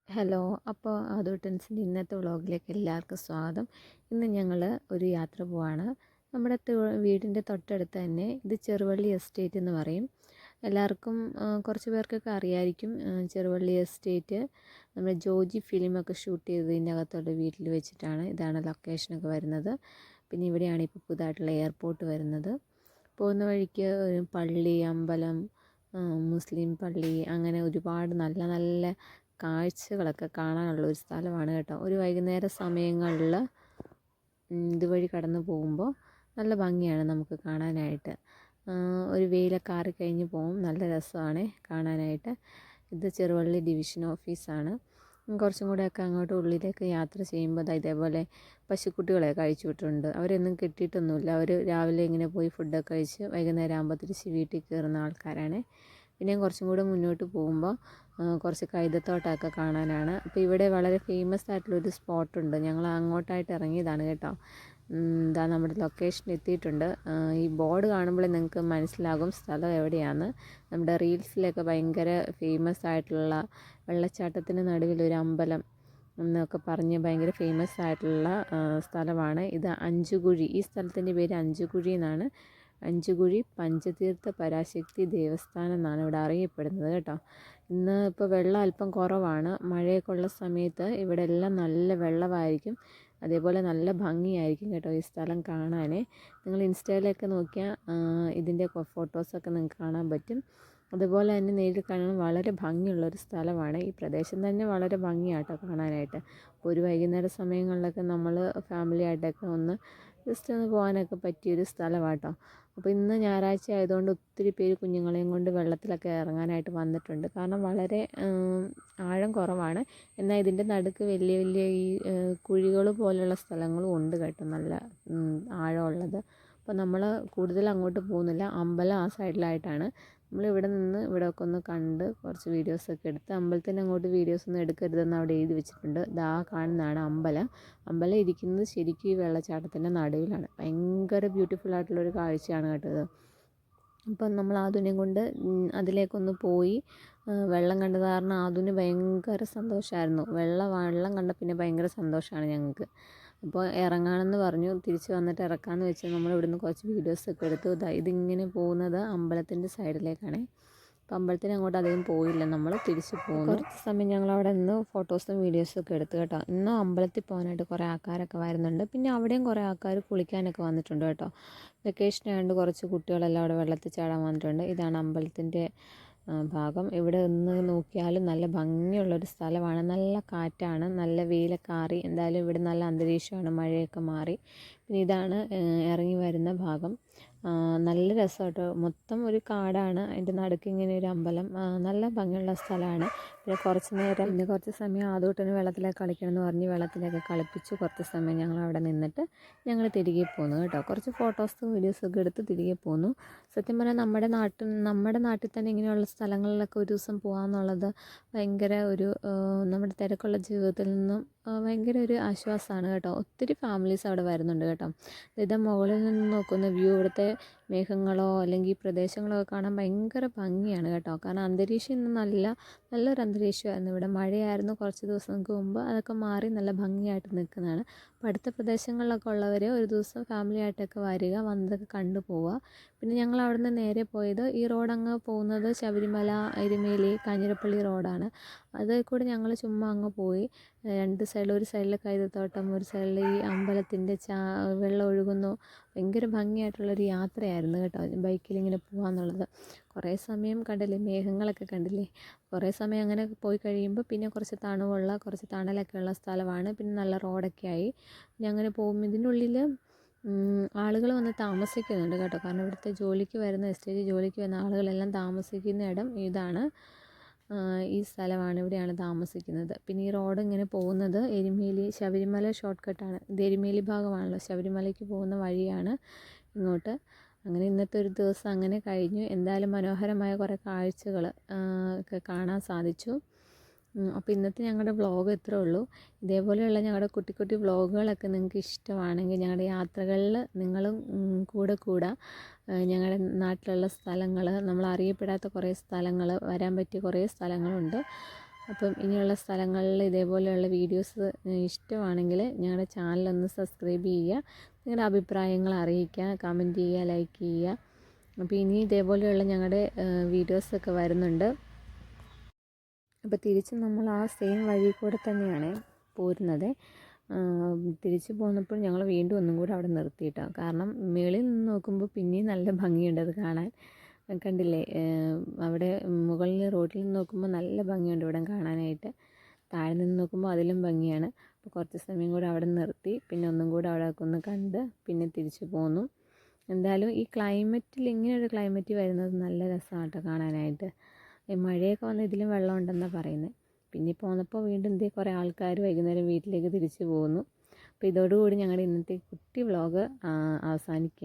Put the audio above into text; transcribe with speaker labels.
Speaker 1: Hello. അപ്പോൾ അതോട്ടൻസിൻ്റെ ഇന്നത്തെ വ്ളോഗിലേക്ക് എല്ലാവർക്കും സ്വാഗതം. ഇന്ന് ഞങ്ങൾ ഒരു യാത്ര പോവാണ്. നമ്മുടെ വീടിൻ്റെ തൊട്ടടുത്ത് തന്നെ ഇത് ചെറുവള്ളി എസ്റ്റേറ്റ് എന്ന് പറയും. എല്ലാവർക്കും കുറച്ച് പേർക്കൊക്കെ അറിയായിരിക്കും. ചെറുവള്ളി എസ്റ്റേറ്റ് നമ്മൾ ജോജി ഫിലിമൊക്കെ ഷൂട്ട് ചെയ്തതിൻ്റെ അകത്തുള്ള വീട്ടിൽ വെച്ചിട്ടാണ്. ഇതാണ് ലൊക്കേഷനൊക്കെ വരുന്നത്. പിന്നെ ഇവിടെയാണ് ഇപ്പോൾ പുതുതായിട്ടുള്ള എയർപോർട്ട് വരുന്നത്. പോകുന്ന വഴിക്ക് പള്ളി, അമ്പലം, മുസ്ലിം പള്ളി, അങ്ങനെ ഒരുപാട് നല്ല നല്ല കാഴ്ചകളൊക്കെ കാണാനുള്ള ഒരു സ്ഥലമാണ് കേട്ടോ. ഒരു വൈകുന്നേര സമയങ്ങളിൽ ഇതുവഴി കടന്നു പോകുമ്പോൾ നല്ല ഭംഗിയാണ് നമുക്ക് കാണാനായിട്ട്. ഒരു വെയിലൊക്കെ ആറി കഴിഞ്ഞ് പോകും, നല്ല രസമാണ് കാണാനായിട്ട്. ഇത് ചെറുവള്ളി ഡിവിഷൻ ഓഫീസാണ്. കുറച്ചും കൂടെയൊക്കെ അങ്ങോട്ട് ഉള്ളിലേക്ക് യാത്ര ചെയ്യുമ്പോൾ ഇതേപോലെ പശുക്കുട്ടികളെ കഴിച്ചു വിട്ടിട്ടുണ്ട്. അവരൊന്നും കിട്ടിയിട്ടൊന്നുമില്ല. അവർ രാവിലെ ഇങ്ങനെ പോയി ഫുഡൊക്കെ കഴിച്ച് വൈകുന്നേരം ആകുമ്പോൾ തിരിച്ച് വീട്ടിൽ കയറുന്ന ആൾക്കാരാണ്. പിന്നെയും കുറച്ചും കൂടെ മുന്നോട്ട് പോകുമ്പോൾ കുറച്ച് കൈതത്തോട്ടമൊക്കെ കാണാനാണ്. അപ്പോൾ ഇവിടെ വളരെ ഫേമസ് ആയിട്ടുള്ളൊരു സ്പോട്ടുണ്ട്. ഞങ്ങൾ അങ്ങോട്ടായിട്ട് ഇറങ്ങിയതാണ് കേട്ടോ. ഇതാ നമ്മുടെ ലൊക്കേഷൻ എത്തിയിട്ടുണ്ട്. ഈ ബോർഡ് കാണുമ്പോൾ നിങ്ങൾക്ക് മനസ്സിലാകും സ്ഥലം എവിടെയാണ്. നമ്മുടെ റീൽസിലൊക്കെ ഭയങ്കര ഫേമസ് ആയിട്ടുള്ള വെള്ളച്ചാട്ടത്തിന് നടുവിലൊരു അമ്പലം എന്നൊക്കെ പറഞ്ഞ് ഭയങ്കര ഫേമസ് ആയിട്ടുള്ള സ്ഥലമാണ് ഇത്. അഞ്ചുകുഴി, ഈ സ്ഥലത്തിൻ്റെ പേര് അഞ്ചുകുഴി എന്നാണ്. അഞ്ചുകുഴി പഞ്ചതീർത്ഥ പരാശക്തി ദേവസ്ഥാനം എന്നാണ് ഇവിടെ അറിയപ്പെടുന്നത് കേട്ടോ. ഇന്ന് ഇപ്പോൾ വെള്ളം അല്പം കുറവാണ്. മഴയൊക്കെ ഉള്ള സമയത്ത് ഇവിടെ എല്ലാം നല്ല വെള്ളമായിരിക്കും. അതേപോലെ നല്ല ഭംഗിയായിരിക്കും കേട്ടോ ഈ സ്ഥലം കാണാൻ. നിങ്ങൾ ഇൻസ്റ്റയിലൊക്കെ നോക്കിയാൽ ഇതിൻ്റെ ഫോട്ടോസൊക്കെ നിങ്ങൾക്ക് കാണാൻ പറ്റും. അതുപോലെ തന്നെ നേരിൽ കാണാൻ വളരെ ഭംഗിയുള്ളൊരു സ്ഥലമാണ്. ഈ പ്രദേശം തന്നെ വളരെ ഭംഗിയാട്ടോ കാണാനായിട്ട്. അപ്പോൾ ഒരു വൈകുന്നേര സമയങ്ങളിലൊക്കെ നമ്മൾ ഫാമിലി ആയിട്ടൊക്കെ ഒന്ന് ജസ്റ്റ് ഒന്ന് പോകാനൊക്കെ പറ്റിയൊരു സ്ഥലമാട്ടോ. അപ്പോൾ ഇന്ന് ഞായറാഴ്ച ആയതുകൊണ്ട് ഒത്തിരി പേര് കുഞ്ഞുങ്ങളെയും കൊണ്ട് വെള്ളത്തിലൊക്കെ ഇറങ്ങാനായിട്ട് വന്നിട്ടുണ്ട്. കാരണം വളരെ ആഴം കുറവാണ്. എന്നാൽ ഇതിൻ്റെ നടുക്ക് വലിയ വലിയ ഈ കുഴികൾ പോലെയുള്ള സ്ഥലങ്ങളും ഉണ്ട് കേട്ടോ, നല്ല ആഴമുള്ളത്. അപ്പോൾ നമ്മൾ കൂടുതൽ അങ്ങോട്ട് പോകുന്നില്ല. അമ്പലം ആ സൈഡിലായിട്ടാണ്. നമ്മളിവിടെ നിന്ന് ഇവിടെയൊക്കെ ഒന്ന് കണ്ട് കുറച്ച് വീഡിയോസൊക്കെ എടുത്ത്, അമ്പലത്തിൻ്റെ അങ്ങോട്ട് വീഡിയോസൊന്നും എടുക്കരുതെന്ന് അവിടെ എഴുതി വെച്ചിട്ടുണ്ട്. ദാ കാണുന്നതാണ് അമ്പലം. അമ്പലം ഇരിക്കുന്നത് ശരിക്കും ഈ വെള്ളച്ചാട്ടത്തിൻ്റെ നടുവിലാണ്. ഭയങ്കര ബ്യൂട്ടിഫുൾ ആയിട്ടുള്ളൊരു കാഴ്ചയാണ് കേട്ടത്. അപ്പം നമ്മൾ ആദുനെയും കൊണ്ട് അതിലേക്കൊന്ന് പോയി. വെള്ളം കണ്ടത് കാരണം ആദുന് ഭയങ്കര സന്തോഷമായിരുന്നു. വെള്ളം കണ്ട പിന്നെ ഭയങ്കര സന്തോഷമാണ് ഞങ്ങൾക്ക്. അപ്പോൾ ഇറങ്ങാമെന്ന് പറഞ്ഞു. തിരിച്ച് വന്നിട്ട് ഇറക്കാമെന്ന് വെച്ച് നമ്മൾ ഇവിടുന്ന് കുറച്ച് വീഡിയോസൊക്കെ എടുത്തു. ഇതിങ്ങനെ പോകുന്നത് അമ്പലത്തിൻ്റെ സൈഡിലേക്കാണ്. അപ്പോൾ അമ്പലത്തിന് അങ്ങോട്ട് അധികം പോയില്ല, നമ്മൾ തിരിച്ച് പോകുന്നു. കുറച്ച് സമയം ഞങ്ങൾ അവിടെ നിന്ന് ഫോട്ടോസും വീഡിയോസും ഒക്കെ എടുത്തു കേട്ടോ. ഇന്നും അമ്പലത്തിൽ പോകാനായിട്ട് കുറേ ആൾക്കാരൊക്കെ വരുന്നുണ്ട്. പിന്നെ അവിടെയും കുറേ ആൾക്കാർ കുളിക്കാനൊക്കെ വന്നിട്ടുണ്ട് കേട്ടോ. വെക്കേഷൻ ആയതുകൊണ്ട് കുറച്ച് കുട്ടികളെല്ലാം അവിടെ വെള്ളത്തിൽ ചാടാൻ വന്നിട്ടുണ്ട്. ഇതാണ് അമ്പലത്തിൻ്റെ ഭാഗം. ഇവിടെ ഒന്ന് നോക്കിയാലും നല്ല ഭംഗിയുള്ളൊരു സ്ഥലമാണ്. നല്ല കാറ്റാണ്, നല്ല വെയിലൊക്കെ ആറി. എന്തായാലും ഇവിടെ നല്ല അന്തരീക്ഷമാണ്, മഴയൊക്കെ മാറി. പിന്നെ ഇതാണ് ഇറങ്ങി വരുന്ന ഭാഗം. നല്ല രസമാട്ടോ. മൊത്തം ഒരു കാടാണ്, അതിൻ്റെ നടുക്ക് ഇങ്ങനെ ഒരു അമ്പലം. നല്ല ഭംഗിയുള്ള സ്ഥലമാണ്. പിന്നെ കുറച്ച് സമയം ആദൂട്ടന് വെള്ളത്തിലൊക്കെ കളിക്കണം എന്ന് പറഞ്ഞ് വെള്ളത്തിലൊക്കെ കളിപ്പിച്ച് കുറച്ച് സമയം ഞങ്ങൾ അവിടെ നിന്നിട്ട് ഞങ്ങൾ തിരികെ പോന്നു കേട്ടോ. കുറച്ച് ഫോട്ടോസും വീഡിയോസൊക്കെ എടുത്ത് തിരികെ പോന്നു. സത്യം പറഞ്ഞാൽ നമ്മുടെ നാട്ടിൽ തന്നെ ഇങ്ങനെയുള്ള സ്ഥലങ്ങളിലൊക്കെ ഒരു ദിവസം പോകാമെന്നുള്ളത് ഭയങ്കര ഒരു നമ്മുടെ തിരക്കുള്ള ജീവിതത്തിൽ നിന്നും ഭയങ്കര ഒരു ആശ്വാസമാണ് കേട്ടോ. ഒത്തിരി ഫാമിലീസ് അവിടെ വരുന്നുണ്ട് കേട്ടോ. ഇത് മുകളിൽ നിന്ന് നോക്കുന്ന വ്യൂ, ഇവിടുത്തെ മേഘങ്ങളോ അല്ലെങ്കിൽ പ്രദേശങ്ങളോ കാണാൻ ഭയങ്കര ഭംഗിയാണ് കേട്ടോ. കാരണം അന്തരീക്ഷം ഇന്ന് നല്ലൊരു അന്തരീക്ഷമായിരുന്നു. ഇവിടെ മഴയായിരുന്നു കുറച്ച് ദിവസങ്ങൾക്ക് മുമ്പ്, അതൊക്കെ മാറി നല്ല ഭംഗിയായിട്ട് നിൽക്കുന്നതാണ്. അപ്പോൾ അടുത്ത പ്രദേശങ്ങളിലൊക്കെ ഉള്ളവർ ഒരു ദിവസം ഫാമിലി ആയിട്ടൊക്കെ വരിക, വന്നതൊക്കെ കണ്ടു പോവുക. പിന്നെ ഞങ്ങൾ അവിടെ നിന്ന് നേരെ പോയത്, ഈ റോഡങ്ങ് പോകുന്നത് ശബരിമല, എരുമേലി, കാഞ്ഞിരപ്പള്ളി റോഡാണ്. അതിൽ കൂടെ ഞങ്ങൾ ചുമ്മാ അങ്ങ് പോയി. രണ്ട് സൈഡിൽ, ഒരു സൈഡിൽ കൈതത്തോട്ടം, ഒരു സൈഡിൽ ഈ അമ്പലത്തിൻ്റെ വെള്ളം ഒഴുകുന്നു. ഭയങ്കര ഭംഗിയായിട്ടുള്ളൊരു യാത്രയായിരുന്നു കേട്ടോ, ബൈക്കിലിങ്ങനെ പോകാമെന്നുള്ളത്. കുറേ സമയം കണ്ടില്ലേ, മേഘങ്ങളൊക്കെ കണ്ടില്ലേ. കുറേ സമയം അങ്ങനെ പോയി കഴിയുമ്പോൾ പിന്നെ കുറച്ച് കുറച്ച് തണലൊക്കെ ഉള്ള സ്ഥലമാണ്. പിന്നെ നല്ല റോഡൊക്കെ ആയി. പിന്നെ അങ്ങനെ പോകുമ്പോൾ ഇതിനുള്ളിൽ ആളുകൾ വന്ന് താമസിക്കുന്നുണ്ട് കേട്ടോ. കാരണം ഇവിടുത്തെ എസ്റ്റേറ്റ് ജോലിക്ക് വരുന്ന ആളുകളെല്ലാം താമസിക്കുന്ന ഇടം ഇതാണ്. ഈ സ്ഥലമാണ്, ഇവിടെയാണ് താമസിക്കുന്നത്. പിന്നെ ഈ റോഡ് ഇങ്ങനെ പോകുന്നത് ശബരിമല ഷോർട്ട് കട്ടാണ്. ഇത് എരുമേലി ഭാഗമാണല്ലോ, ശബരിമലയ്ക്ക് പോകുന്ന വഴിയാണ് ഇങ്ങോട്ട്. അങ്ങനെ ഇന്നത്തെ ഒരു ദിവസം അങ്ങനെ കഴിഞ്ഞു. എന്തായാലും മനോഹരമായ കുറേ കാഴ്ചകൾ ഒക്കെ കാണാൻ സാധിച്ചു. അപ്പോൾ ഇന്നത്തെ ഞങ്ങളുടെ വ്ളോഗ് ഇത്രേ ഉള്ളൂ. ഇതേപോലെയുള്ള ഞങ്ങളുടെ കുട്ടി കുട്ടി വ്ളോഗുകളൊക്കെ നിങ്ങൾക്ക് ഇഷ്ടമാണെങ്കിൽ ഞങ്ങളുടെ യാത്രകളിൽ നിങ്ങളും കൂടെ കൂടാ. ഞങ്ങളുടെ നാട്ടിലുള്ള സ്ഥലങ്ങൾ, നമ്മൾ അറിയപ്പെടാത്ത കുറേ സ്ഥലങ്ങൾ, വരാൻ പറ്റിയ കുറേ സ്ഥലങ്ങളുണ്ട്. അപ്പം ഇനിയുള്ള സ്ഥലങ്ങളിൽ ഇതേപോലെയുള്ള വീഡിയോസ് ഇഷ്ടമാണെങ്കിൽ ഞങ്ങളുടെ ചാനലൊന്ന് സബ്സ്ക്രൈബ് ചെയ്യുക, നിങ്ങളുടെ അഭിപ്രായങ്ങൾ അറിയിക്കുക, കമൻറ്റ് ചെയ്യുക, ലൈക്ക് ചെയ്യുക. അപ്പോൾ ഇനി ഇതേപോലെയുള്ള ഞങ്ങളുടെ വീഡിയോസൊക്കെ വരുന്നുണ്ട്. അപ്പോൾ തിരിച്ച് നമ്മൾ ആ സെയിം വഴി കൂടെ തന്നെയാണ് പോരുന്നത്. തിരിച്ച് പോന്നപ്പോൾ ഞങ്ങൾ വീണ്ടും ഒന്നും കൂടെ അവിടെ നിർത്തിയിട്ടാണ്. കാരണം മേളിൽ നിന്ന് നോക്കുമ്പോൾ പിന്നെയും നല്ല ഭംഗിയുണ്ട് അത് കാണാൻ. കണ്ടില്ലേ, അവിടെ മുകളിൽ റോഡിൽ നിന്ന് നോക്കുമ്പോൾ നല്ല ഭംഗിയുണ്ട് ഇവിടെ കാണാനായിട്ട്. താഴെ നിന്ന് നോക്കുമ്പോൾ അതിലും ഭംഗിയാണ്. അപ്പോൾ കുറച്ച് സമയം കൂടെ അവിടെ നിർത്തി, പിന്നെ ഒന്നും കൂടെ അവിടെ ഒന്ന് കണ്ട് പിന്നെ തിരിച്ചു പോന്നു. എന്തായാലും ഈ ക്ലൈമറ്റിൽ, ഇങ്ങനെയൊരു ക്ലൈമറ്റ് വരുന്നത് നല്ല രസമാണ് കേട്ടോ കാണാനായിട്ട്. മഴയൊക്കെ വന്ന് ഇതിലും വെള്ളം ഉണ്ടെന്നാണ് പറയുന്നത്. പിന്നെ പോന്നപ്പോൾ വീണ്ടും കുറേ ആൾക്കാർ വൈകുന്നേരം വീട്ടിലേക്ക് തിരിച്ചു പോകുന്നു. അപ്പോൾ ഇതോടുകൂടി ഞങ്ങളുടെ ഇന്നത്തെ കുട്ടി വ്ളോഗ് അവസാനിക്കുക.